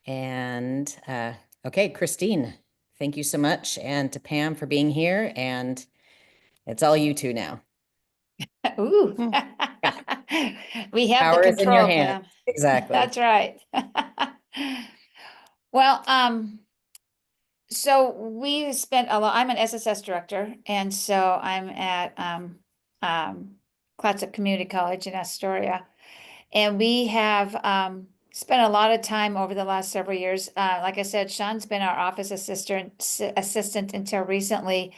And okay, Christine, thank you so much. And to Pam for being here. And it's all you two now. Ooh. Yeah. We have the Power is in your control, hands. Pam. Exactly. That's right. Well, so we spent a lot, I'm an SSS director, and so I'm at Clatsop Community College in Astoria. And we have spent a lot of time over the last several years. Like I said, Sean's been our office assistant until recently,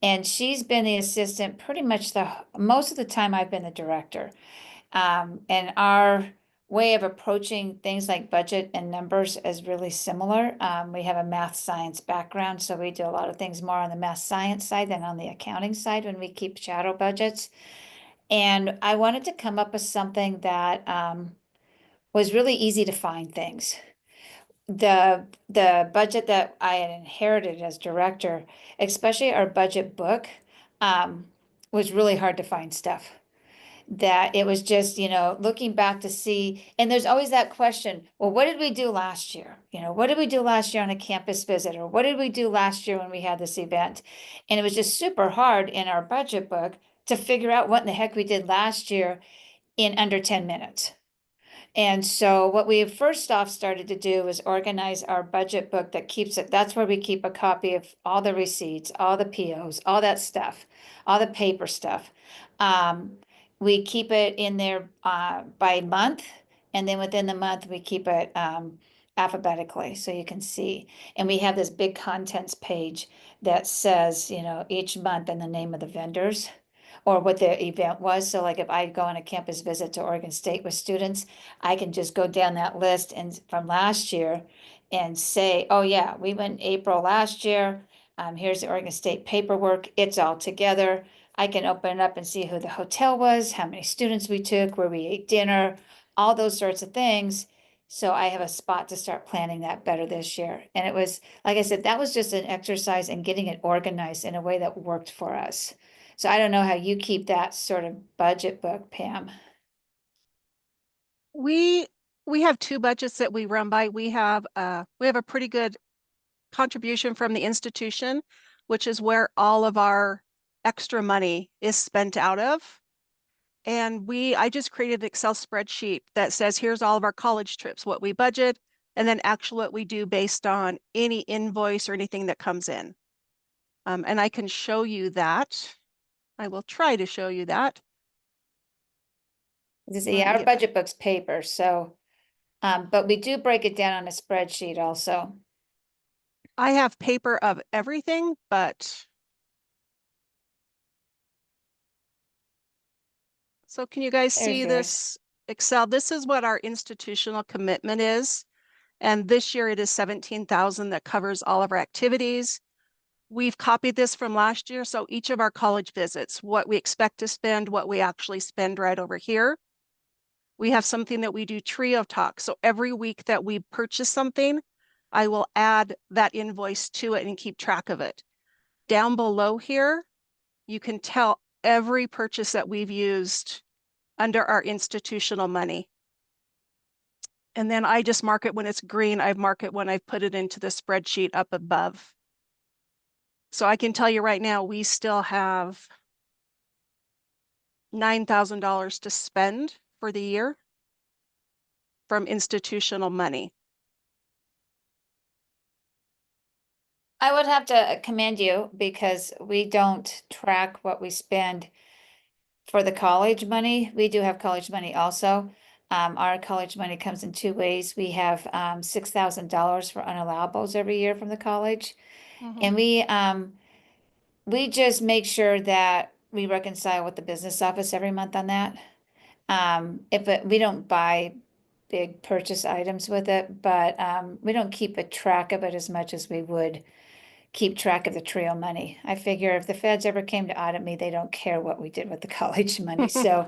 and she's been the assistant pretty much the most of the time I've been the director. And our way of approaching things like budget and numbers is really similar. We have a math science background, so we do a lot of things more on the math science side than on the accounting side when we keep shadow budgets. And I wanted to come up with something that was really easy to find things. The budget that I had inherited as director, especially our budget book, was really hard to find stuff. That it was just, looking back to see, and there's always that question, well, what did we do last year? What did we do last year on a campus visit? Or what did we do last year when we had this event? And it was just super hard in our budget book to figure out what in the heck we did last year in under 10 minutes. And so what we first off started to do was organize our budget book that keeps it. That's where we keep a copy of all the receipts, all the POs, all that stuff, all the paper stuff. We keep it in there by month, and then within the month we keep it alphabetically so you can see. And we have this big contents page that says, each month and the name of the vendors or what the event was. So like if I go on a campus visit to Oregon State with students, I can just go down that list and from last year and say, oh yeah, we went April last year. Here's the Oregon State paperwork. It's all together. I can open it up and see who the hotel was, how many students we took, where we ate dinner, all those sorts of things. So I have a spot to start planning that better this year. And it was, like I said, that was just an exercise in getting it organized in a way that worked for us. So I don't know how you keep that sort of budget book, Pam. We we have two budgets that we run by. We have a pretty good contribution from the institution, which is where all of our extra money is spent out of. And I just created an Excel spreadsheet that says, here's all of our college trips, what we budget, and then actually what we do based on any invoice or anything that comes in. And I can show you that. I will try to show you that. Our budget book's paper, so, but we do break it down on a spreadsheet also. I have paper of everything, but so can you guys see this Excel? This is what our institutional commitment is. And this year it is 17,000 that covers all of our activities. We've copied this from last year. So each of our college visits, what we expect to spend, what we actually spend right over here. We have something that we do trio talk. So every week that we purchase something, I will add that invoice to it and keep track of it. Down below here, you can tell every purchase that we've used under our institutional money. And then I just mark it when it's green. I mark it when I've put it into the spreadsheet up above. So I can tell you right now, we still have $9,000 to spend for the year from institutional money. I would have to commend you because we don't track what we spend for the college money. We do have college money also. Our college money comes in two ways. We have $6,000 for unallowables every year from the college. And we just make sure that we reconcile with the business office every month on that. We don't buy big purchase items with it, but we don't keep a track of it as much as we would keep track of the trio money. I figure if the feds ever came to audit me, they don't care what we did with the college money. So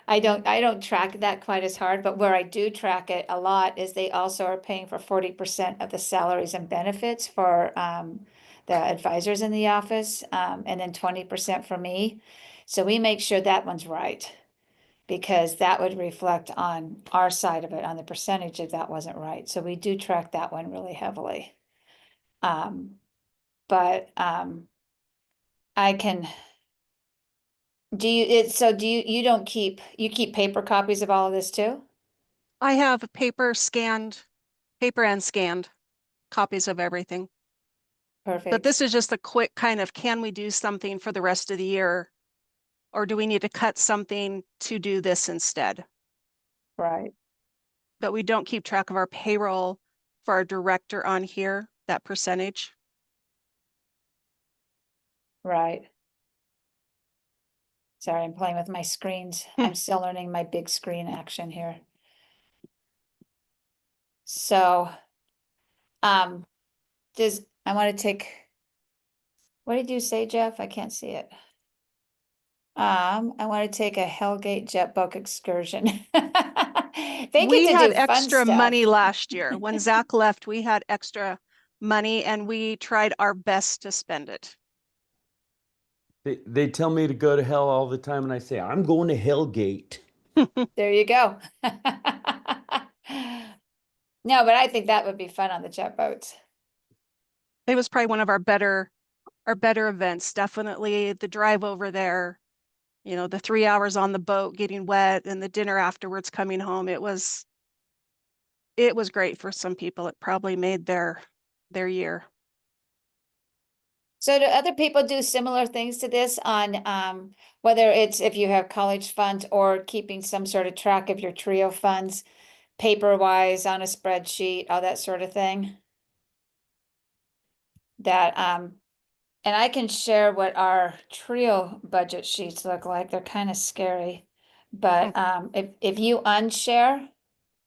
I don't track that quite as hard, but where I do track it a lot is they also are paying for 40% of the salaries and benefits for the advisors in the office, and then 20% for me. So we make sure that one's right. because that would reflect on our side of it, on the percentage if that wasn't right. So we do track that one really heavily. I can, you don't keep, you keep paper copies of all of this too? I have paper and scanned copies of everything. But Perfect. this is just a quick kind of, can we do something for the rest of the year? Or do we need to cut something to do this instead? Right, But we don't keep track of our payroll for our director on here, that percentage. right. Sorry, I'm playing with my screens. I'm still learning my big screen action here. So, I want to take, what did you say, Jeff? I can't see it. I want to take a Hellgate jet boat excursion. They We get to had do fun extra stuff. money last year. When Zach left, we had extra money and we tried our best to spend it. They tell me to go to hell all the time, and I say, I'm going to Hellgate. There you go. No, but I think that would be fun on the jet boats. It was probably one of our better events. Definitely the drive over there, you know, the 3 hours on the boat getting wet and the dinner afterwards coming home. It was great for some people. It probably made their year. So do other people do similar things to this on whether it's if you have college funds or keeping some sort of track of your trio funds, paper wise on a spreadsheet, all that sort of thing? That and I can share what our trio budget sheets look like. They're kind of scary. But if you unshare,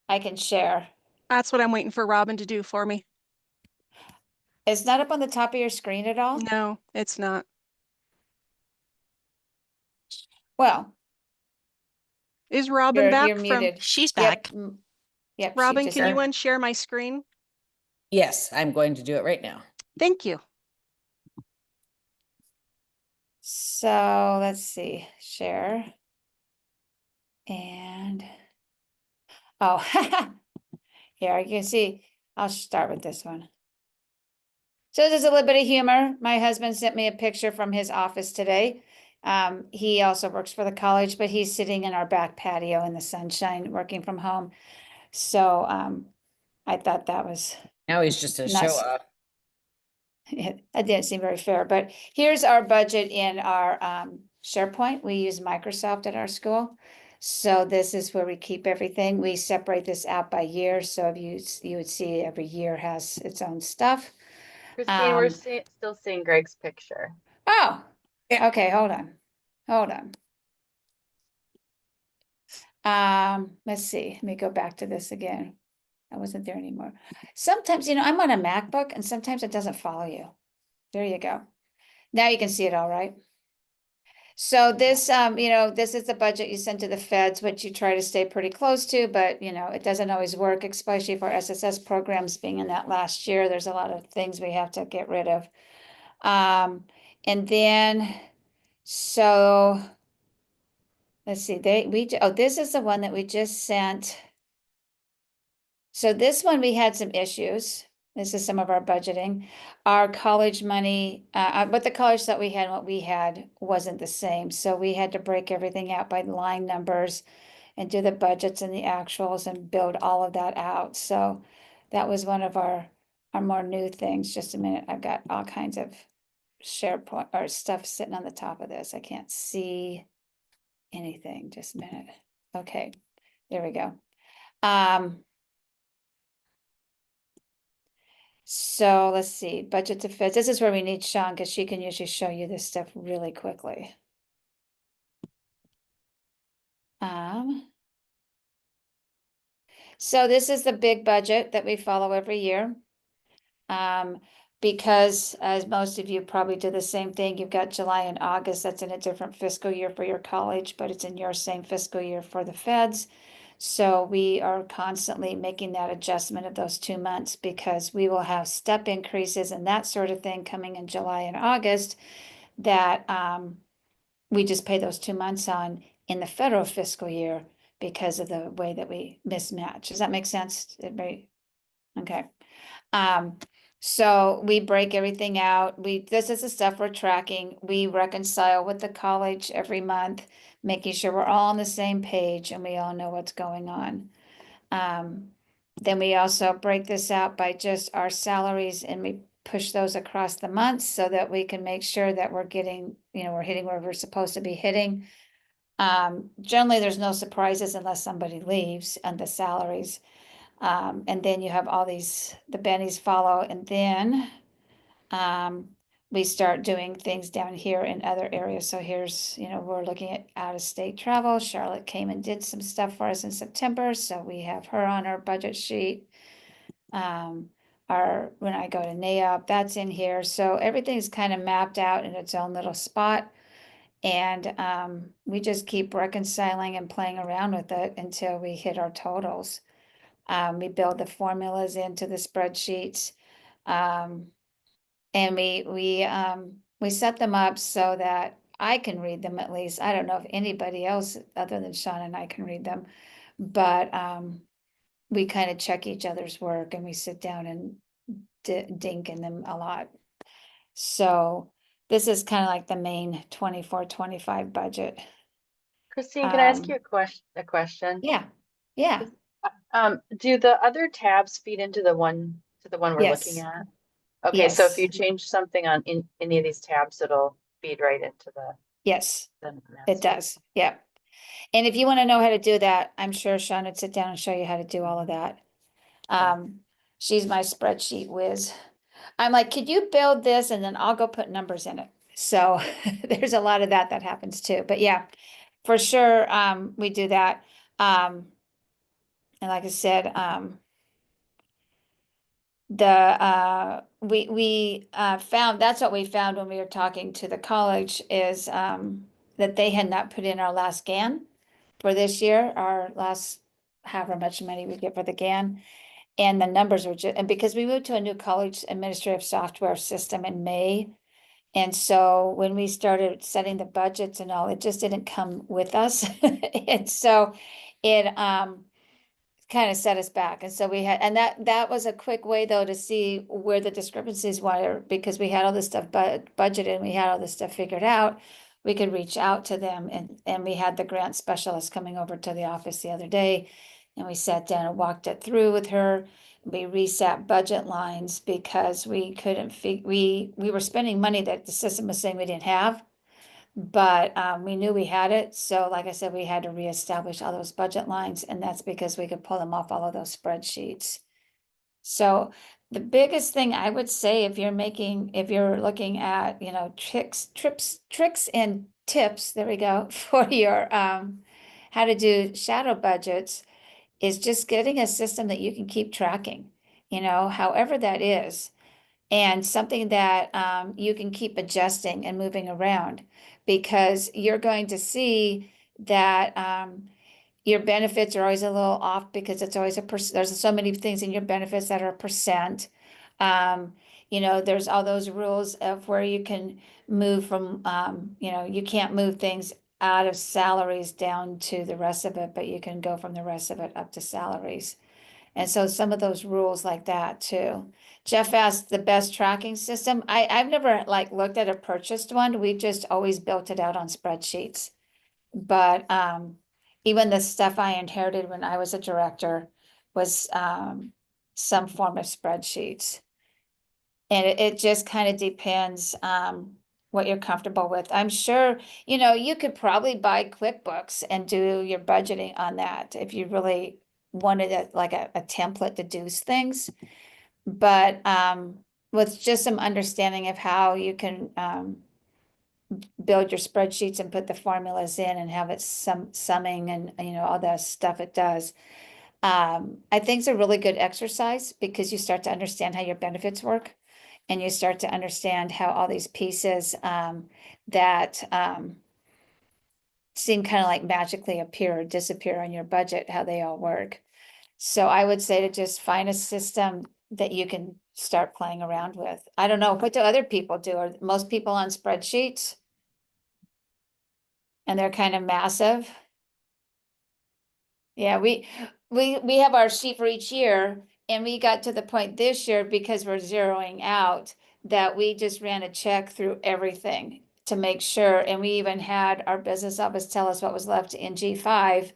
I can share. That's what I'm waiting for Robin to do for me. It's not up on the top of your screen at all? No, it's not. Well, Is Robin back you're from? muted. She's Yep. back. Yep. she Robin, just- can you unshare my screen? Yes, I'm going to do it right now. Thank you. So let's see, share. And oh, here you can see, I'll start with this one. So there's a little bit of humor. My husband sent me a picture from his office today. He also works for the college, but he's sitting in our back patio in the sunshine, working from home. So I thought that was Now he's just a show Nice. off. that didn't seem very fair, but here's our budget in our SharePoint. We use Microsoft at our school. So this is where we keep everything. We separate this out by year. So if you would see every year has its own stuff. Christine, we're still seeing Greg's picture. Oh, Yeah. okay, hold on. Let's see, let me go back to this again. I wasn't there anymore. Sometimes, I'm on a MacBook and sometimes it doesn't follow you. There you go. Now you can see it all right. So this, this is the budget you send to the feds, which you try to stay pretty close to, but it doesn't always work, especially for SSS programs being in that last year. There's a lot of things we have to get rid of. And then, so let's see, this is the one that we just sent. So this one, we had some issues. This is some of our budgeting. Our college money, but the college that we had, what we had wasn't the same. So we had to break everything out by line numbers and do the budgets and the actuals and build all of that out. So that was one of our more new things. Just a minute, I've got all kinds of SharePoint or stuff sitting on the top of this. I can't see anything. Just a minute. Okay, there we go. So let's see, budget to feds. This is where we need Sean because she can usually show you this stuff really quickly. So this is the big budget that we follow every year. Because as most of you probably do the same thing, you've got July and August, that's in a different fiscal year for your college, but it's in your same fiscal year for the feds. So we are constantly making that adjustment of those 2 months because we will have step increases and that sort of thing coming in July and August that we just pay those 2 months on. in the federal fiscal year because of the way that we mismatch. Does that make sense? Everybody? Okay. So we break everything out. This is the stuff we're tracking. We reconcile with the college every month, making sure we're all on the same page and we all know what's going on. Then we also break this out by just our salaries and we push those across the months so that we can make sure that we're getting, we're hitting where we're supposed to be hitting. Generally, there's no surprises unless somebody leaves on the salaries. And then you have all these, the bennies follow, and then we start doing things down here in other areas. So here's, we're looking at out-of-state travel. Charlotte came and did some stuff for us in September, so we have her on our budget sheet. When I go to NAIOP, that's in here. So everything's kind of mapped out in its own little spot. And we just keep reconciling and playing around with it until we hit our totals. We build the formulas into the spreadsheets. And we set them up so that I can read them at least. I don't know if anybody else other than Sean and I can read them, but we kind of check each other's work and we sit down and dink in them a lot. So this is kind of like the main 24-25 budget. Christine, can I ask you a question? Yeah. Do the other tabs feed into the one we're Yes. looking at? Okay, so if Yes. you change something on in any of these tabs, it'll feed right into Yes, the it master. does. Yeah. And if you want to know how to do that, I'm sure Sean would sit down and show you how to do all of that. She's my spreadsheet whiz. I'm like, could you build this? And then I'll go put numbers in it. So there's a lot of that happens too. But yeah, for sure, we do that. And like I said, we found, that's what we found when we were talking to the college is that they had not put in our last GAN for this year, our last however much money we get for the GAN. And the numbers were just, and because we moved to a new college administrative software system in May. And so when we started setting the budgets and all, it just didn't come with us. And so it kind of set us back. And so we had, and that was a quick way though to see where the discrepancies were, because we had all this stuff budgeted and we had all this stuff figured out. We could reach out to them, and we had the grant specialist coming over to the office the other day, and we sat down and walked it through with her. We reset budget lines because we couldn't we were spending money that the system was saying we didn't have. But we knew we had it. So like I said, we had to reestablish all those budget lines, and that's because we could pull them off all of those spreadsheets. So the biggest thing I would say, if you're looking at, tricks and tips, there we go, for your how to do shadow budgets, is just getting a system that you can keep tracking, however that is. And something that you can keep adjusting and moving around, because you're going to see that your benefits are always a little off because it's always there's so many things in your benefits that are a percent. There's all those rules of where you can move from, you can't move things out of salaries down to the rest of it, but you can go from the rest of it up to salaries. And so some of those rules like that too. Jeff asked the best tracking system. I've never looked at a purchased one. We've just always built it out on spreadsheets. But even the stuff I inherited when I was a director was some form of spreadsheets. And it just kind of depends what you're comfortable with. I'm sure, you could probably buy QuickBooks and do your budgeting on that if you really wanted a template to do things. But with just some understanding of how you can build your spreadsheets and put the formulas in and have it summing and all that stuff it does. I think it's a really good exercise because you start to understand how your benefits work, and you start to understand how all these pieces that seem kind of like magically appear or disappear on your budget, how they all work. So I would say to just find a system that you can start playing around with. I don't know, what do other people do? Are most people on spreadsheets? And they're kind of massive. Yeah, we have our sheet for each year, and we got to the point this year because we're zeroing out that we just ran a check through everything to make sure, and we even had our business office tell us what was left in G5.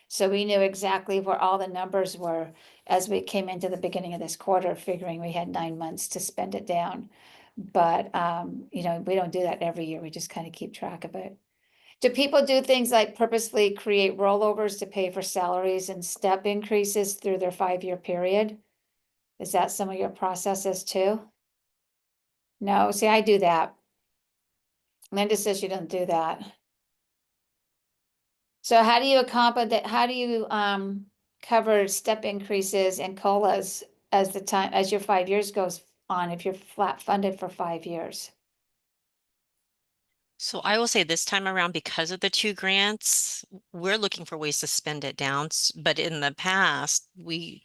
So we knew exactly where all the numbers were as we came into the beginning of this quarter, figuring we had 9 months to spend it down. But you know, we don't do that every year. We just kind of keep track of it. Do people do things like purposely create rollovers to pay for salaries and step increases through their 5-year period? Is that some of your processes too? No, see, I do that. Linda says she doesn't do that. So how do you accomplish that? How do you cover step increases and COLAs as your 5 years goes on if you're flat funded for 5 years? So I will say this time around, because of the 2 grants, we're looking for ways to spend it down. But in the past, we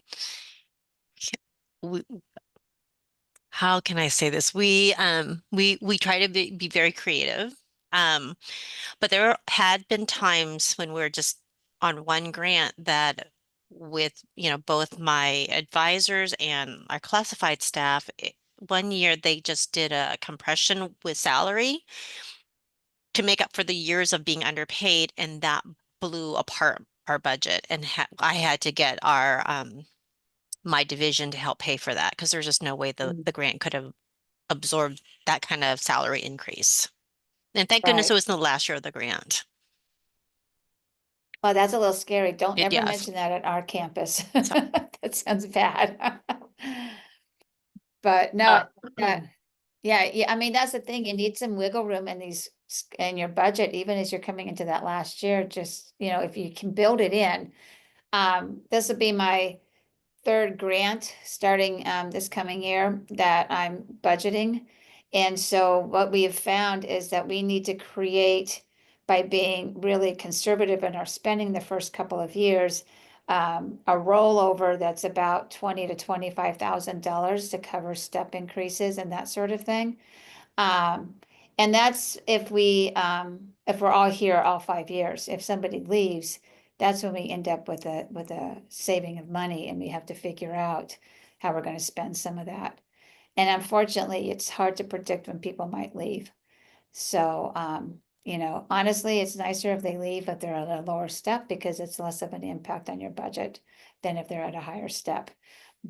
how can I say this? We try to be very creative. But there had been times when we were just on one grant that with, both my advisors and our classified staff, one year they just did a compression with salary to make up for the years of being underpaid, and that blew apart our budget. And I had to get our my division to help pay for that because there's just no way the grant could have absorbed that kind of salary increase. And thank goodness it was in the last year of the grant. Oh, that's a little scary. Don't ever Yes. mention that at our campus. That sounds bad. But no, yeah, I mean, that's the thing. You need some wiggle room in in your budget, even as you're coming into that last year. Just, if you can build it in. This will be my 3rd grant starting this coming year that I'm budgeting. And so what we have found is that we need to create, by being really conservative in our spending the first couple of years, a rollover that's about $20,000 to $25,000 to cover step increases and that sort of thing. And that's if we're all here all 5 years. If somebody leaves, that's when we end up with a saving of money, and we have to figure out how we're going to spend some of that. And unfortunately, it's hard to predict when people might leave. So, honestly, it's nicer if they leave if they're at a lower step because it's less of an impact on your budget than if they're at a higher step.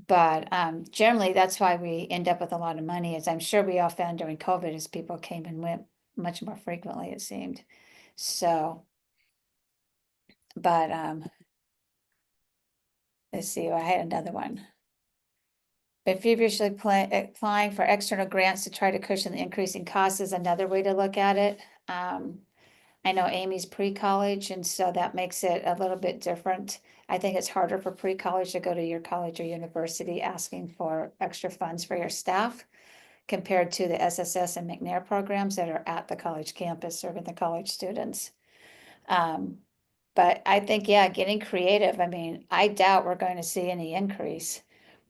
But generally, that's why we end up with a lot of money, as I'm sure we all found during COVID, as people came and went much more frequently, it seemed. So, but let's see, I had another one. If you're usually applying for external grants to try to cushion the increasing costs is another way to look at it. I know Amy's pre-college, and so that makes it a little bit different. I think it's harder for pre-college to go to your college or university asking for extra funds for your staff compared to the SSS and McNair programs that are at the college campus serving the college students. But I think, yeah, getting creative. I mean, I doubt we're going to see any increase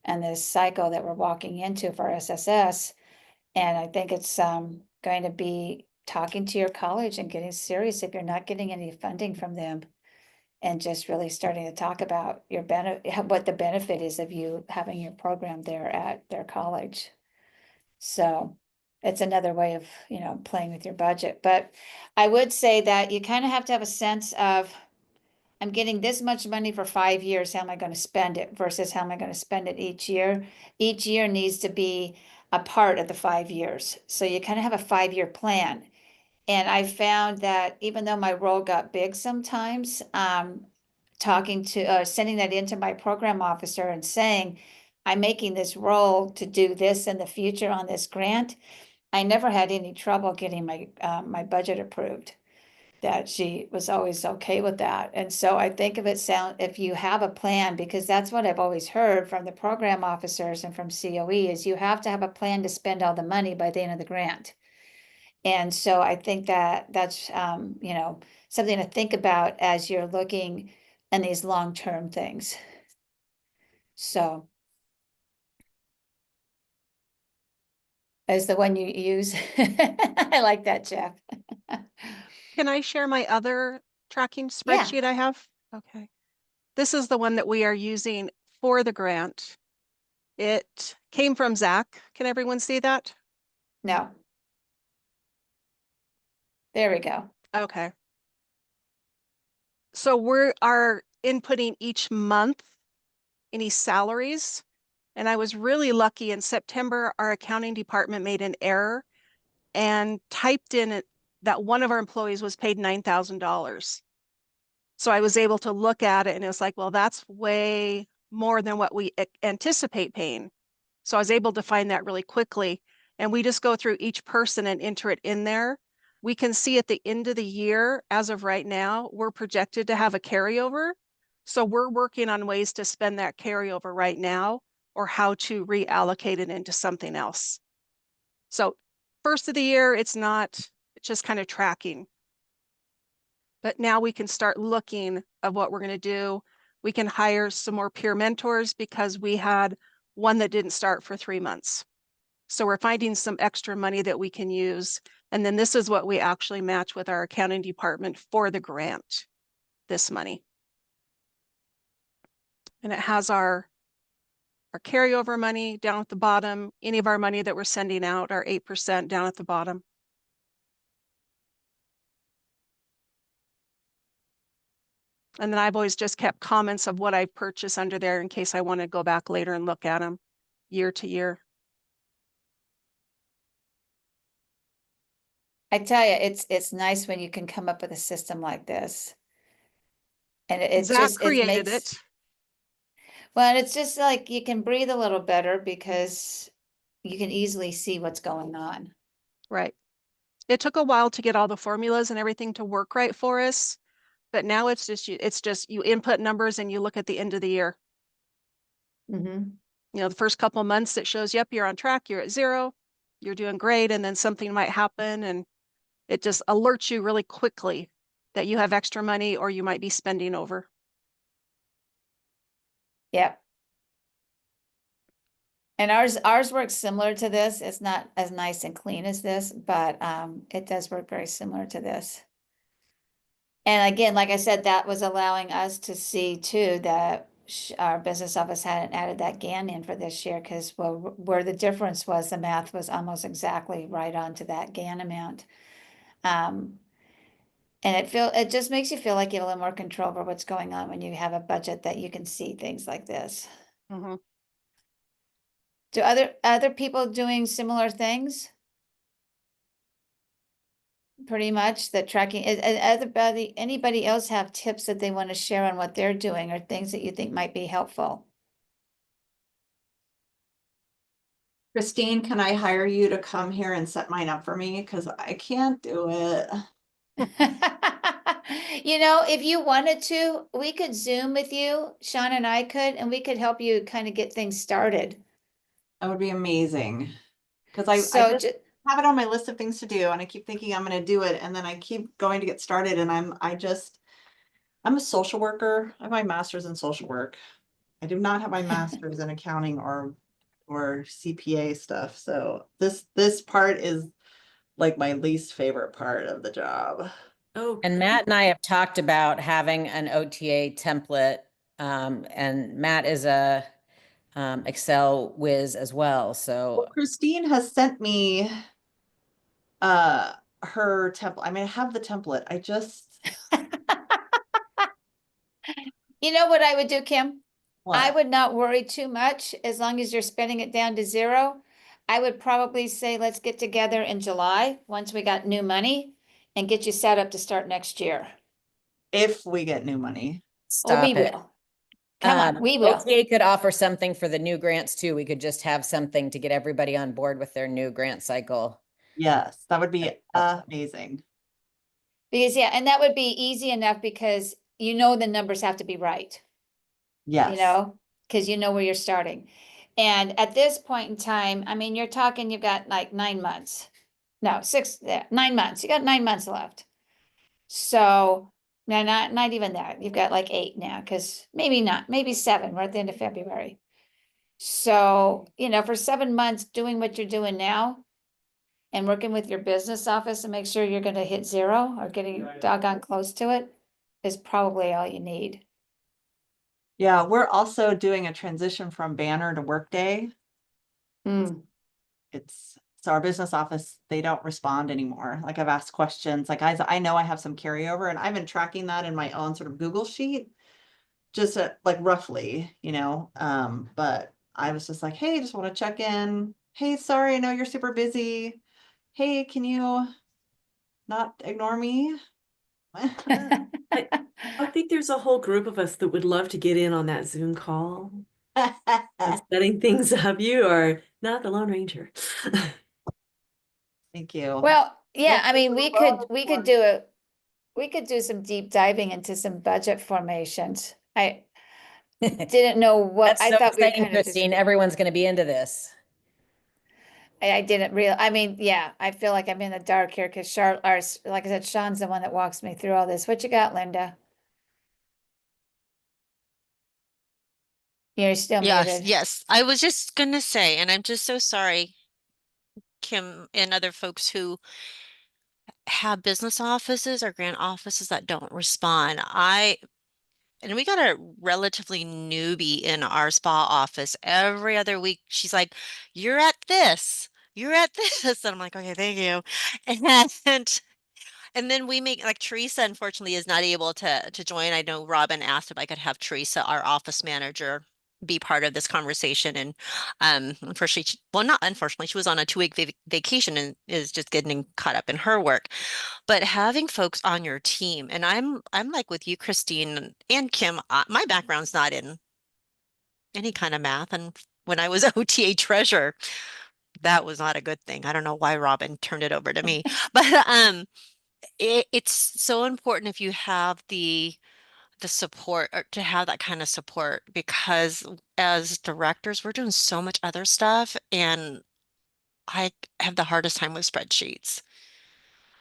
in this cycle that we're walking into for SSS. And I think it's going to be talking to your college and getting serious if you're not getting any funding from them, and just really starting to talk about your what the benefit is of you having your program there at their college. So it's another way of, playing with your budget. But I would say that you kind of have to have a sense of, I'm getting this much money for 5 years, how am I going to spend it versus how am I going to spend it each year? Each year needs to be a part of the 5 years. So you kind of have a 5-year plan. And I found that even though my role got big sometimes, sending that into my program officer and saying, I'm making this role to do this in the future on this grant, I never had any trouble getting my budget approved. That she was always okay with that. And so I think if you have a plan, because that's what I've always heard from the program officers and from COE, is you have to have a plan to spend all the money by the end of the grant. And so I think that's something to think about as you're looking in these long-term things. So is the one you use. I like that, Jeff. Can I share my other tracking Yeah. spreadsheet I have? Okay. This is the one that we are using for the grant. It came from Zach. Can everyone see that? No. There we go. Okay. So we are inputting each month any salaries. And I was really lucky in September, our accounting department made an error and typed in it that one of our employees was paid $9,000. So I was able to look at it and it was like, well, that's way more than what we anticipate paying. So I was able to find that really quickly. And we just go through each person and enter it in there. We can see at the end of the year, as of right now, we're projected to have a carryover. So we're working on ways to spend that carryover right now or how to reallocate it into something else. So first of the year, it's just kind of tracking. But now we can start looking at what we're going to do. We can hire some more peer mentors because we had one that didn't start for 3 months. So we're finding some extra money that we can use. And then this is what we actually match with our accounting department for the grant, this money. And it has our carryover money down at the bottom, any of our money that we're sending out, our 8% down at the bottom. And then I've always just kept comments of what I've purchased under there in case I want to go back later and look at them year to year. I tell you, it's nice when you can come up with a system like this. And it Zach just, it created makes, it. well, and it's just like you can breathe a little better because you can easily see what's going on. Right. It took a while to get all the formulas and everything to work right for us, but now it's just you input numbers and you look at the end of the year. Mm-hmm. You know, the first couple of months it shows, yep, you're on track, you're at 0, you're doing great, and then something might happen and it just alerts you really quickly that you have extra money or you might be spending over. Yep. And ours works similar to this. It's not as nice and clean as this, but it does work very similar to this. And again, like I said, that was allowing us to see too that our business office hadn't added that GAN in for this year because where the difference was, the math was almost exactly right onto that GAN amount. And it just makes you feel like you have a little more control over what's going on when you have a budget that you can see things like this. Mm-hmm. Do other people doing similar things? Pretty much the tracking. Anybody else have tips that they want to share on what they're doing or things that you think might be helpful? Christine, can I hire you to come here and set mine up for me? Because I can't do it. You know, if you wanted to, we could Zoom with you, Sean and I could, and we could help you kind of get things started. That would be amazing. Because I So just have it on my list of things to do and I keep thinking I'm going to do it. And then I keep going to get started and I'm a social worker. I have my master's in social work. I do not have my master's in accounting or CPA stuff. So this part is like my least favorite part of the job. Oh, and Matt and I have talked about having an OTA template, and Matt is a Excel whiz as well. So Christine has sent me her template. I mean, I have the template. I just you know what I would do, Kim? I what? would not worry too much as long as you're spending it down to 0. I would probably say let's get together in July once we got new money and get you set up to start next year. If we get new money. Oh, we stop it. will. Come on, we will. OTA could offer something for the new grants too. We could just have something to get everybody on board with their new grant cycle. Yes, that would be amazing. Because yeah, and that would be easy enough because you know the numbers have to be right. Yes. You know, because you know where you're starting. And at this point in time, I mean, you're talking, you've got like 9 months. No, 9 months. You got 9 months left. So no, not even that. You've got like 8 now, because maybe 7. We're at the end of February. So, you know, for 7 months doing what you're doing now, and working with your business office to make sure you're gonna hit zero or getting doggone close to it is probably all you need. Yeah, we're also doing a transition from Banner to Workday. Mm. So our business office, they don't respond anymore. Like I've asked questions, like I know I have some carryover and I've been tracking that in my own sort of Google sheet. Just like roughly, but I was just like, hey, just want to check in. Hey, sorry, I know you're super busy. Hey, can you not ignore me? I think there's a whole group of us that would love to get in on that Zoom call and setting things up. You are not the Lone Ranger. Thank you. Well, yeah, Well, I mean, we're on this we could one. we could do some deep diving into some budget formations. I didn't know what, That's I so thought we exciting, kind of just, Christine. Everyone's going to be into this. I didn't real, I mean, yeah, I feel like I'm in the dark here because like I said, Sean's the one that walks me through all this. What you got, Linda? You're still Yes, muted. yes. I was just gonna say, and I'm just so sorry, Kim and other folks who have business offices or grant offices that don't respond. And we got a relatively newbie in our spa office. Every other week, she's like, "You're at this. You're at this." And I'm like, "Okay, thank you." And and then we make like Teresa, unfortunately, is not able to join. I know Robin asked if I could have Teresa, our office manager, be part of this conversation. And unfortunately, well, not unfortunately, she was on a 2-week vacation and is just getting caught up in her work. But having folks on your team, and I'm like with you, Christine and Kim, my background's not in any kind of math. And when I was OTA treasurer, that was not a good thing. I don't know why Robin turned it over to me, but it's so important if you have the support or to have that kind of support because as directors, we're doing so much other stuff and I have the hardest time with spreadsheets.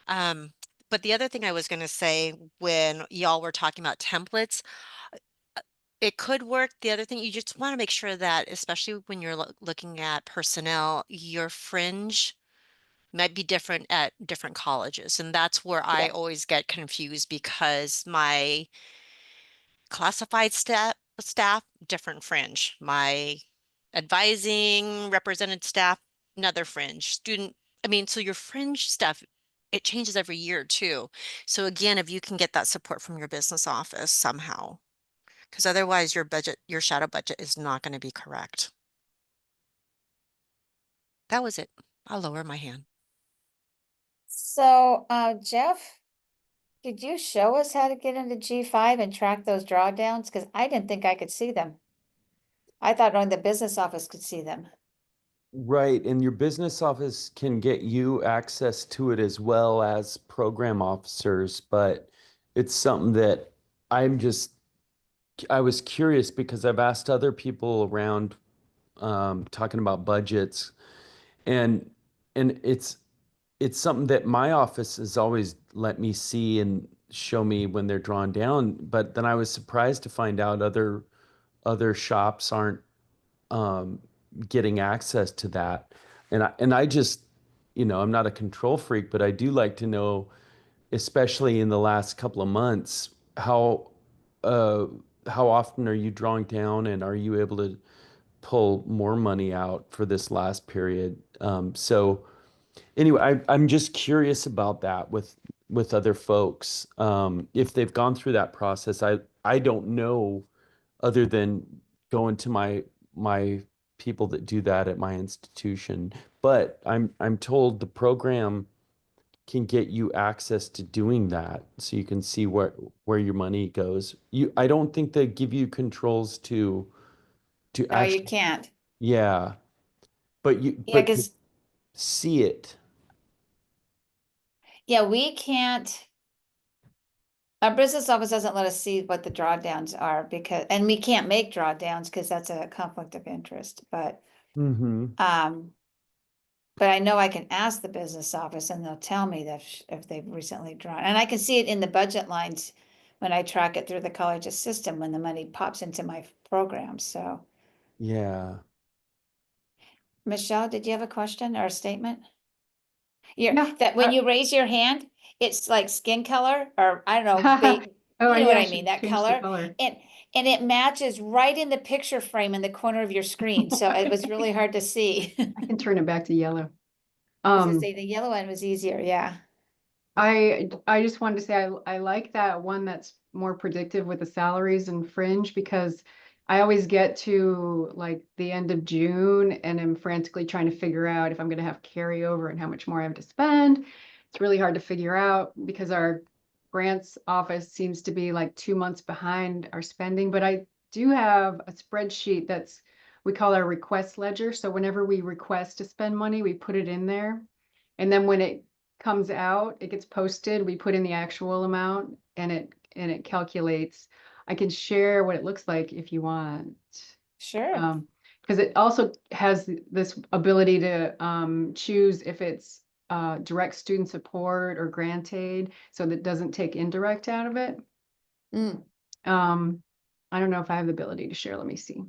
Um, but the other thing I was going to say when y'all were talking about templates, it could work. The other thing, you just want to make sure that, especially when you're looking at personnel, your fringe might be different at different colleges. And that's where I Yeah. always get confused because my classified staff, different fringe. My advising represented staff, another fringe. So your fringe stuff, it changes every year too. So again, if you can get that support from your business office somehow, because otherwise your shadow budget is not going to be correct. That was it. I'll lower my hand. So, Jeff, could you show us how to get into G5 and track those drawdowns? Because I didn't think I could see them. I thought only the business office could see them. Right, and your business office can get you access to it as well as program officers, but it's something that I'm just, I was curious because I've asked other people around talking about budgets, and it's something that my office has always let me see and show me when they're drawn down, but then I was surprised to find out other shops aren't um, getting access to that. And I just, I'm not a control freak, but I do like to know, especially in the last couple of months, uh, how often are you drawing down, and are you able to pull more money out for this last period? So anyway, I'm just curious about that with other folks. If they've gone through that process, I don't know other than going to my people that do that at my institution. But I'm told the program can get you access to doing that, so you can see where your money goes. I don't think they give you controls to No, you actually, can't. yeah, but Yeah, to because, see it. yeah, we can't. Our business office doesn't let us see what the drawdowns are and we can't make drawdowns because that's a conflict of interest, Mm-hmm. but I know I can ask the business office and they'll tell me that if they've recently drawn, and I can see it in the budget lines when I track it through the college's system, when the money pops into my program, so. Yeah. Michelle, did you have a question or a statement? Yeah, that when you raise your hand, it's like skin color, or I don't know, Oh, you know what yeah, I should mean, that change the color. color. And it matches right in the picture frame in the corner of your screen. So it was really hard to see. I can turn it back to yellow. I was gonna say the yellow one was easier, yeah. I just wanted to say I like that one that's more predictive with the salaries and fringe, because I always get to like the end of June and I'm frantically trying to figure out if I'm going to have carryover and how much more I have to spend. It's really hard to figure out because our grants office seems to be like 2 months behind our spending, but I do have a spreadsheet we call our request ledger. So whenever we request to spend money, we put it in there. And then when it comes out, it gets posted, we put in the actual amount and it calculates. I can share what it looks like if you want. Sure. Because it also has this ability to choose if it's direct student support or grant aid, so that doesn't take indirect out of it. I don't know if I have the ability to share. Let me see.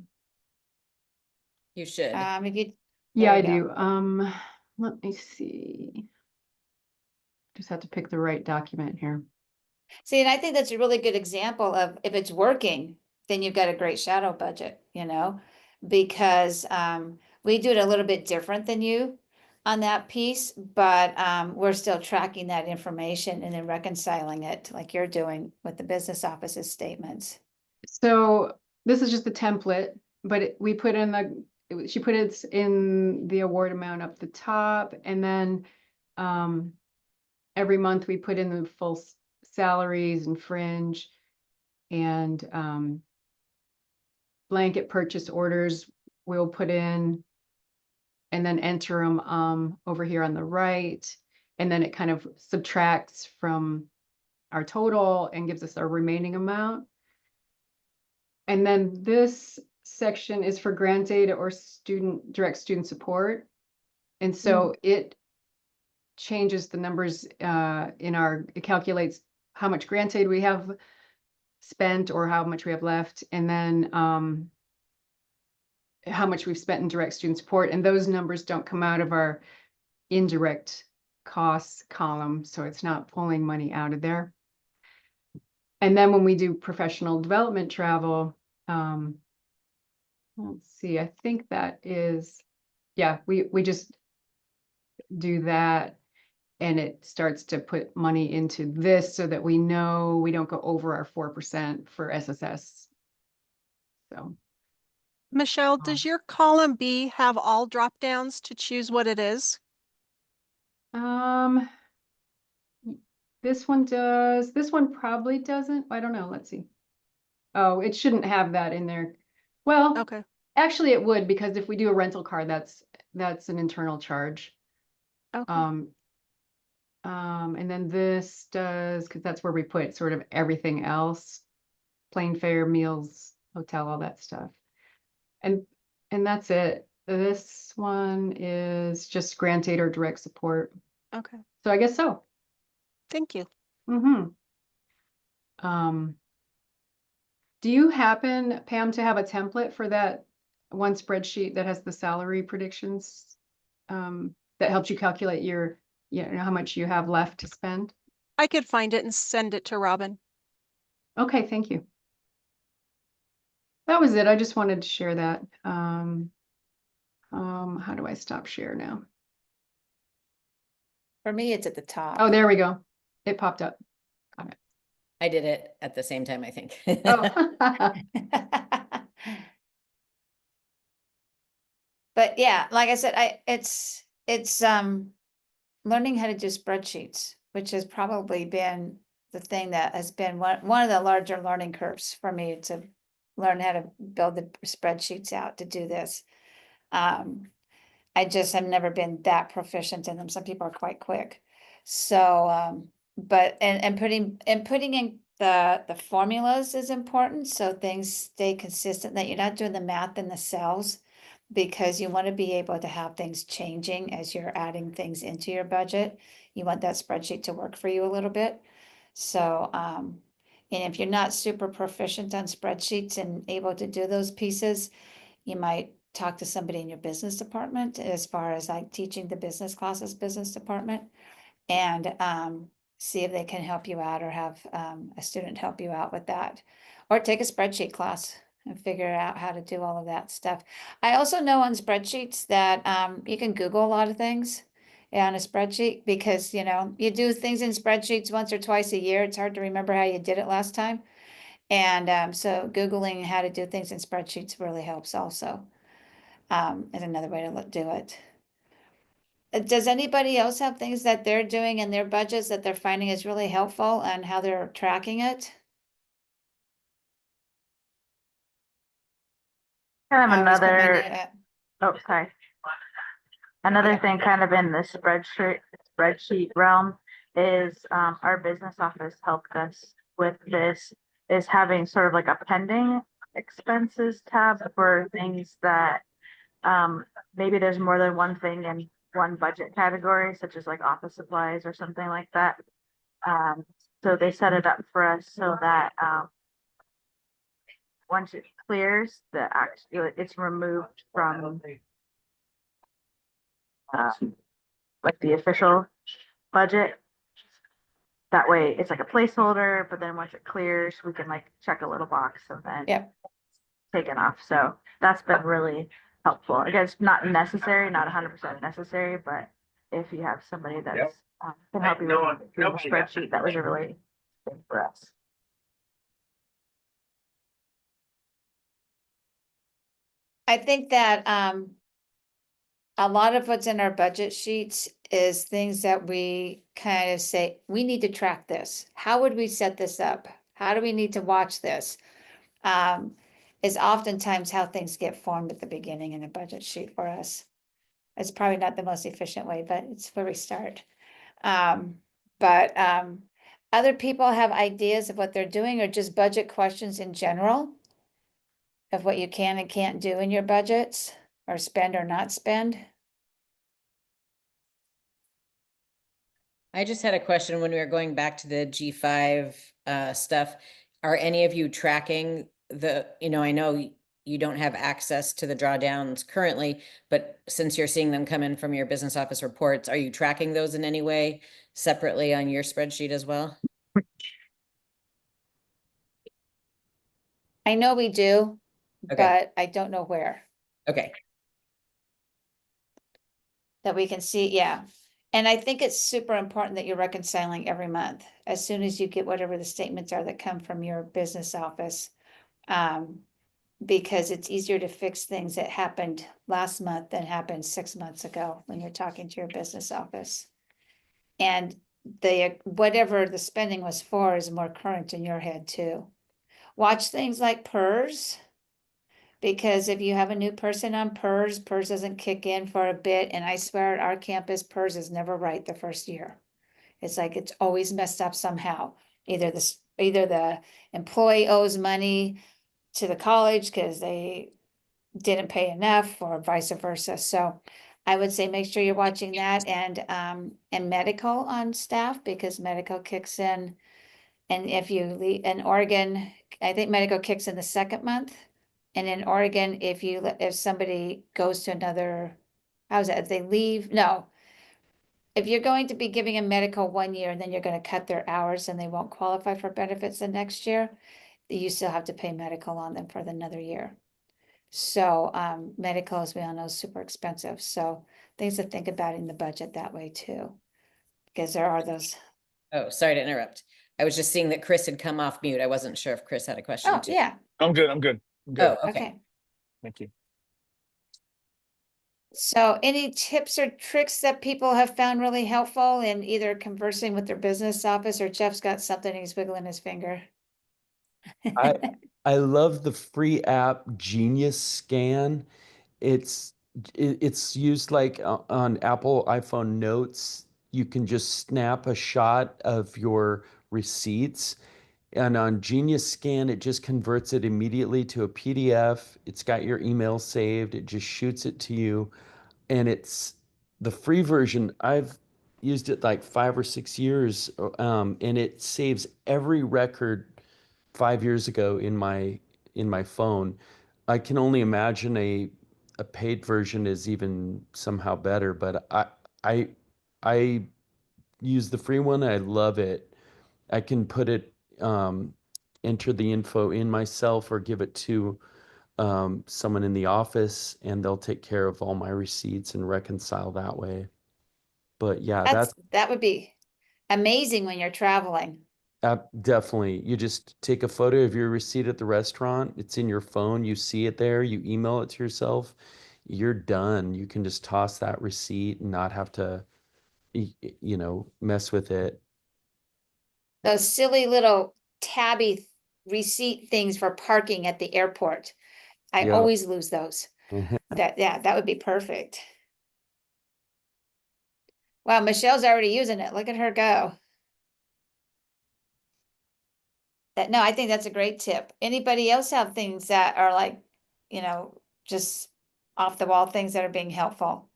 You should. If you, Yeah, I there you do. go. Let me see. Just have to pick the right document here. See, and I think that's a really good example of if it's working, then you've got a great shadow budget, because we do it a little bit different than you on that piece, but we're still tracking that information and then reconciling it like you're doing with the business office's statements. So this is just a template, but she put it in the award amount up the top, and then every month we put in the full salaries and fringe and blanket purchase orders we'll put in and then enter them over here on the right. And then it kind of subtracts from our total and gives us our remaining amount. And then this section is for grant aid or direct student support. And so it changes the numbers it calculates how much grant aid we have spent or how much we have left, and then how much we've spent in direct student support. And those numbers don't come out of our indirect costs column, so it's not pulling money out of there. And then when we do professional development travel, let's see, I think that is, yeah, we just do that and it starts to put money into this so that we know we don't go over our 4% for SSS. So, Michelle, does your column B have all drop downs to choose what it is? this one does. This one probably doesn't. I don't know. Let's see. Oh, it shouldn't have that in there. Well, Okay. actually it would, because if we do a rental car, that's an internal charge. Okay. And then this does, because that's where we put sort of everything else, plane fare, meals, hotel, all that stuff. And that's it. This one is just grant aid or direct support. Okay. So I guess so. Thank you. Do you happen, Pam, to have a template for that one spreadsheet that has the salary predictions that helps you calculate how much you have left to spend? I could find it and send it to Robin. Okay, thank you. That was it. I just wanted to share that. How do I stop share now? For me, it's at the top. Oh, there we go. It popped up. Got it. I did it at the same time, I think. Oh. But yeah, like I said, it's learning how to do spreadsheets, which has probably been the thing that has been one of the larger learning curves for me, to learn how to build the spreadsheets out to do this. I just have never been that proficient in them. Some people are quite quick. So, but putting in the formulas is important, so things stay consistent, that you're not doing the math in the cells, because you want to be able to have things changing as you're adding things into your budget. You want that spreadsheet to work for you a little bit. So, and if you're not super proficient on spreadsheets and able to do those pieces, you might talk to somebody in your business department as far as like teaching the business classes, business department. And see if they can help you out or have a student help you out with that. Or take a spreadsheet class and figure out how to do all of that stuff. I also know on spreadsheets that you can Google a lot of things on a spreadsheet because, you know, you do things in spreadsheets once or twice a year. It's hard to remember how you did it last time. And so Googling how to do things in spreadsheets really helps also. Is another way to do it. Does anybody else have things that they're doing in their budgets that they're finding is really helpful and how they're tracking it? Kind of Always come in another, here. oh, sorry. Another Yeah. thing kind of in the spreadsheet realm is our business office helped us with this, is having sort of like a pending expenses tab for things that maybe there's more than one thing in one budget category, such as like office supplies or something like that. So they set it up for us so that once it clears, it's removed from like the official budget. That way it's like a placeholder, but then once it clears, we can like check a little box and then Yep. take it off. So that's been really helpful. Again, it's not necessary, not 100% necessary, but if you have somebody that's can help you with the spreadsheet, that was a really thing for us. I think that a lot of what's in our budget sheets is things that we kind of say, we need to track this. How would we set this up? How do we need to watch this? Is oftentimes how things get formed at the beginning in a budget sheet for us. It's probably not the most efficient way, but it's where we start. But other people have ideas of what they're doing or just budget questions in general of what you can and can't do in your budgets or spend or not spend. I just had a question when we were going back to the G5 stuff. Are any of you tracking I know you don't have access to the drawdowns currently, but since you're seeing them come in from your business office reports, are you tracking those in any way separately on your spreadsheet as well? I know we do, Okay. but I don't know where Okay. that we can see. Yeah. And I think it's super important that you're reconciling every month as soon as you get whatever the statements are that come from your business office. Because it's easier to fix things that happened last month than happened 6 months ago when you're talking to your business office. And whatever the spending was for is more current in your head too. Watch things like PERS, because if you have a new person on PERS doesn't kick in for a bit. And I swear at our campus, PERS is never right the first year. It's like it's always messed up somehow. Either the employee owes money to the college because they didn't pay enough or vice versa. So I would say make sure you're watching that and medical on staff because medical kicks in. And if you leave in Oregon, I think medical kicks in the second month. And in Oregon, if somebody goes to another, how's that? If they leave, no. If you're going to be giving a medical 1 year and then you're going to cut their hours and they won't qualify for benefits the next year, you still have to pay medical on them for another year. So medical, as we all know, is super expensive. So things to think about in the budget that way too, because there are those. Oh, sorry to interrupt. I was just seeing that Chris had come off mute. I wasn't sure if Chris had a question Oh, too. yeah. I'm good. I'm good. Oh, okay. Okay. Thank you. So any tips or tricks that people have found really helpful in either conversing with their business office or Jeff's got something, he's wiggling his finger. I love the free app Genius Scan. It's used like on Apple iPhone Notes. You can just snap a shot of your receipts. And on Genius Scan, it just converts it immediately to a PDF. It's got your email saved. It just shoots it to you. And it's the free version. I've used it like 5 or 6 years, and it saves every record 5 years ago in my phone. I can only imagine a paid version is even somehow better, but I use the free one. I love it. I can put it, enter the info in myself or give it to someone in the office, and they'll take care of all my receipts and reconcile that way. But yeah, That would be amazing when you're traveling. definitely. You just take a photo of your receipt at the restaurant. It's in your phone. You see it there. You email it to yourself. You're done. You can just toss that receipt and not have to, mess with it. Those silly little tabby receipt things for parking at the airport. I Yeah. always lose those. That would be perfect. Wow, Michelle's already using it. Look at her go. No, I think that's a great tip. Anybody else have things that are like, just off the wall things that are being helpful?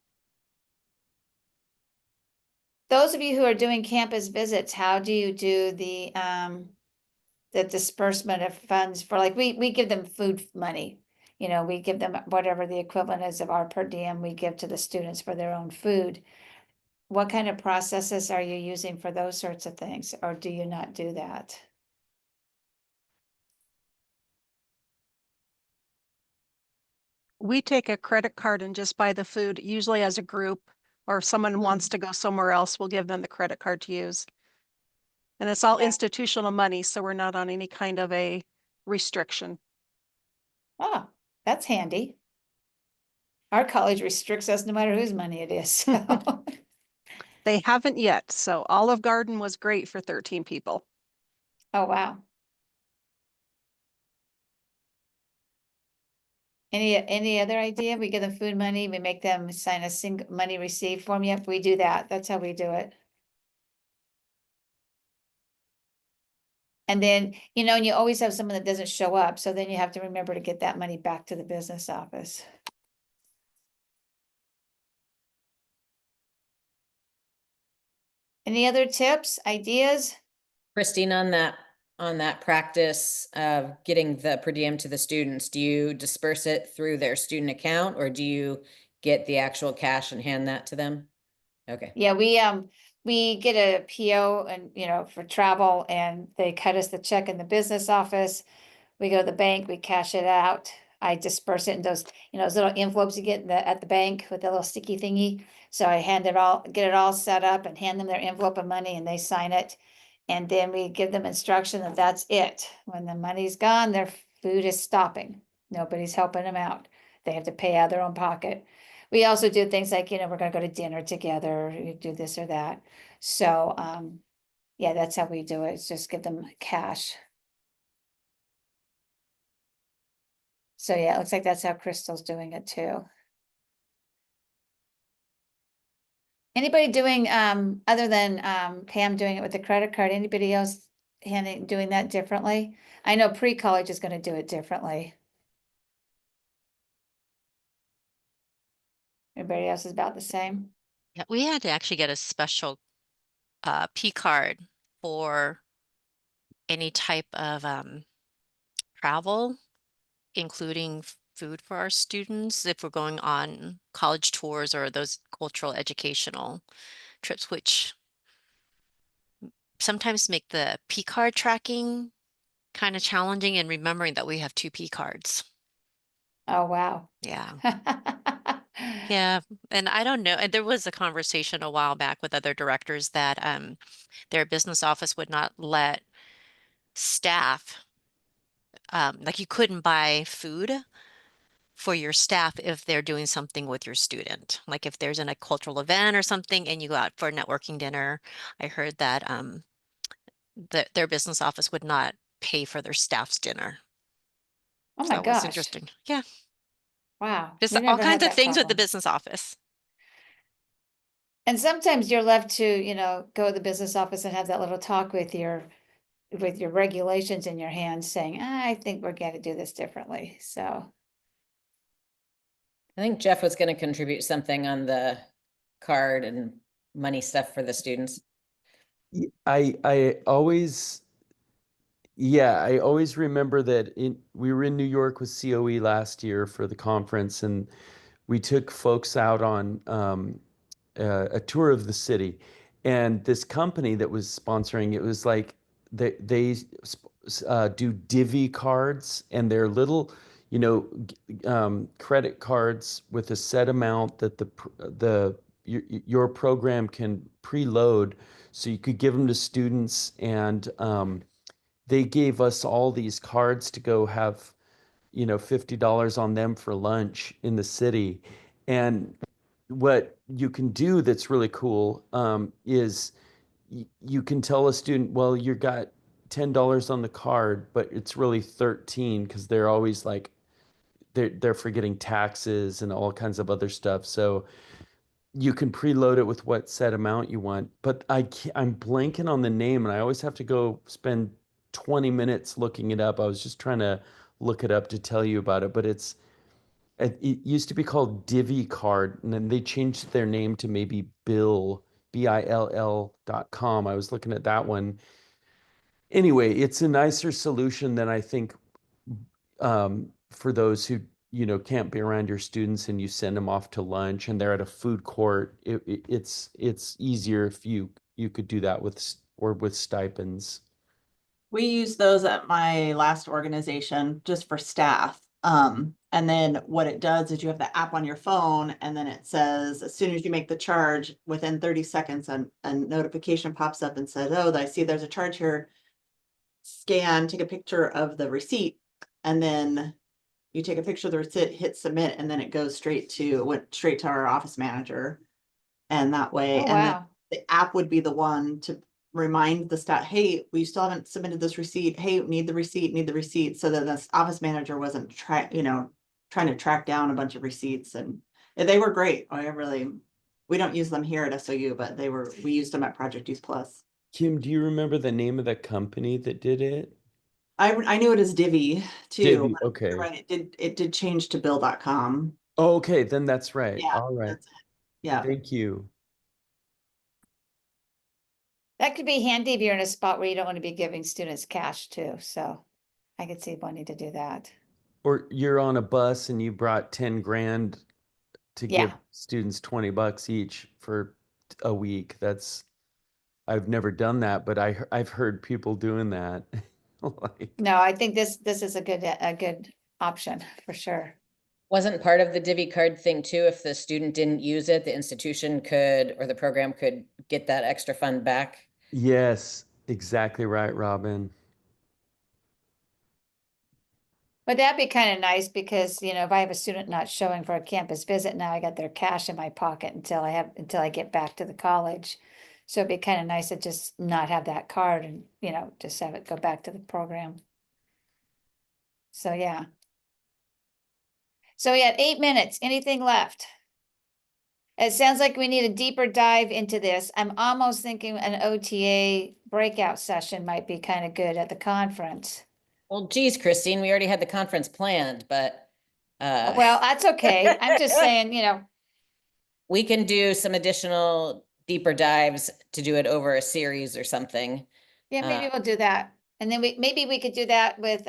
Those of you who are doing campus visits, how do you do the disbursement of funds for, like, we give them food money. We give them whatever the equivalent is of our per diem we give to the students for their own food. What kind of processes are you using for those sorts of things, or do you not do that? We take a credit card and just buy the food, usually as a group, or if someone wants to go somewhere else, we'll give them the credit card to use. And it's all Yeah. institutional money, so we're not on any kind of a restriction. Oh, that's handy. Our college restricts us no matter whose money it is. So. They haven't yet, so Olive Garden was great for 13 people. Oh, wow. Any other idea? We give them food money, we make them sign a single money received form. Yep, we do that. That's how we do it. And then, and you always have someone that doesn't show up, so then you have to remember to get that money back to the business office. Any other tips, ideas? Christine, on that practice of getting the per diem to the students, do you disperse it through their student account, or do you get the actual cash and hand that to them? Okay. Yeah, we get a PO and, for travel, and they cut us the check in the business office. We go to the bank, we cash it out. I disperse it in those, those little envelopes you get at the bank with the little sticky thingy. So I get it all set up and hand them their envelope of money, and they sign it. And then we give them instruction that that's it. When the money's gone, their food is stopping. Nobody's helping them out. They have to pay out of their own pocket. We also do things like, we're gonna go to dinner together, we do this or that. So, yeah, that's how we do it. It's just give them cash. So yeah, it looks like that's how Crystal's doing it too. Anybody doing, other than Pam doing it with the credit card, anybody else doing that differently? I know pre-college is gonna do it differently. Everybody else is about the same? Yeah, we had to actually get a special P card for any type of travel, including food for our students if we're going on college tours or those cultural educational trips, which sometimes make the P card tracking kind of challenging, and remembering that we have 2 P cards. Oh, wow. Yeah. Yeah. And I don't know. And there was a conversation a while back with other directors that their business office would not let staff, like you couldn't buy food for your staff if they're doing something with your student. Like if there's a cultural event or something and you go out for a networking dinner, I heard that their business office would not pay for their staff's dinner. Oh So my that was gosh. interesting. Yeah. Wow. Just We all never kinds had of that things with the problem. business office. And sometimes you're left to, go to the business office and have that little talk with your regulations in your hand saying, I think we're gonna do this differently. So, I think Jeff was going to contribute something on the card and money stuff for the students. I always, yeah, I always remember that we were in New York with COE last year for the conference, and we took folks out on a tour of the city, and this company that was sponsoring it was like they do divvy cards, and they're little, credit cards with a set amount that your program can preload, so you could give them to students, and they gave us all these cards to go have, $50 on them for lunch in the city. And what you can do that's really cool is you can tell a student, well, you got $10 on the card, but it's really 13 because they're always like they're forgetting taxes and all kinds of other stuff. So you can preload it with what set amount you want. But I'm blanking on the name, and I always have to go spend 20 minutes looking it up. I was just trying to look it up to tell you about it, but it used to be called Divvy Card, and then they changed their name to maybe BILL.com. I was looking at that one. Anyway, it's a nicer solution than I think for those who can't be around your students and you send them off to lunch and they're at a food court. It's easier if you could do that with stipends. We use those at my last organization just for staff. And then what it does is you have the app on your phone, and then it says, as soon as you make the charge, within 30 seconds, a notification pops up and says, oh, I see there's a charge here. Scan, take a picture of the receipt, and then you take a picture of the receipt, hit submit, and then it goes went straight to our office manager. And that way, Oh, and then wow. the app would be the one to remind the staff, hey, we still haven't submitted this receipt. Hey, need the receipt. So that this office manager wasn't trying to track down a bunch of receipts. And they were great. We don't use them here at SOU, but we used them at Project Youth Plus. Kim, do you remember the name of the company that did it? I knew it as Divvy too. Divvy, okay. Right. It did change to bill.com. Oh, okay, then that's right. Yeah, all right. that's it. Yeah. Thank you. That could be handy if you're in a spot where you don't want to be giving students cash too. So I could see wanting to do that. Or you're on a bus and you brought 10 grand to give Yeah. students $20 each for a week. I've never done that, but I've heard people doing that. No, I think this is a good option for sure. Wasn't part of the Divvy card thing too, if the student didn't use it, the institution could, or the program could get that extra fund back? Yes, exactly right, Robin. But that'd be kind of nice because, if I have a student not showing for a campus visit, now I got their cash in my pocket until I get back to the college. So it'd be kind of nice to just not have that card and, just have it go back to the program. So, yeah. So we had 8 minutes. Anything left? It sounds like we need a deeper dive into this. I'm almost thinking an OTA breakout session might be kind of good at the conference. Well, geez, Christine, we already had the conference planned, but well, that's okay. I'm just saying, we can do some additional deeper dives to do it over a series or something. Yeah, maybe we'll do that. And then maybe we could do that with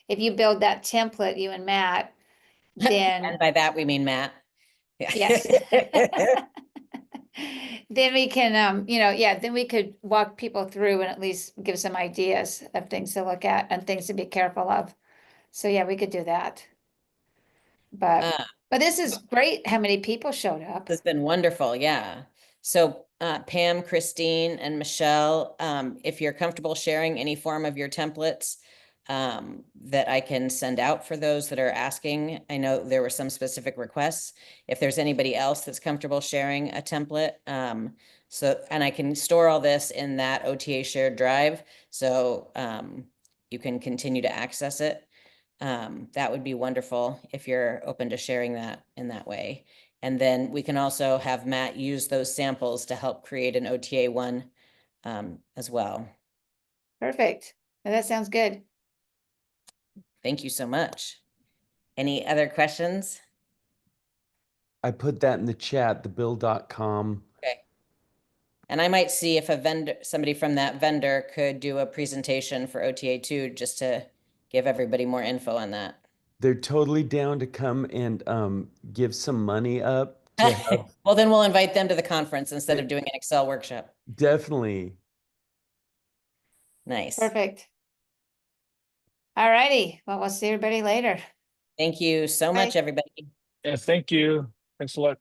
if you build that template, you and Matt, then And by that we mean Matt. yes. Then we can then we could walk people through and at least give some ideas of things to look at and things to be careful of. So yeah, we could do that. But this is great how many people showed up. It's been wonderful, yeah. So Pam, Christine, and Michelle, if you're comfortable sharing any form of your templates that I can send out for those that are asking. I know there were some specific requests. If there's anybody else that's comfortable sharing a template, and I can store all this in that OTA shared drive, so you can continue to access it. That would be wonderful if you're open to sharing that in that way. And then we can also have Matt use those samples to help create an OTA one as well. Perfect. Now that sounds good. Thank you so much. Any other questions? I put that in the chat, the bill.com. Okay. And I might see if somebody from that vendor could do a presentation for OTA 2 just to give everybody more info on that. they're totally down to come and give some money up to have, Well, then we'll invite them to the conference instead of doing an Excel workshop. definitely. Nice. Perfect. All righty. Well, we'll see everybody later. Thank you so much, Bye. everybody. Yeah, thank you. Thanks a lot.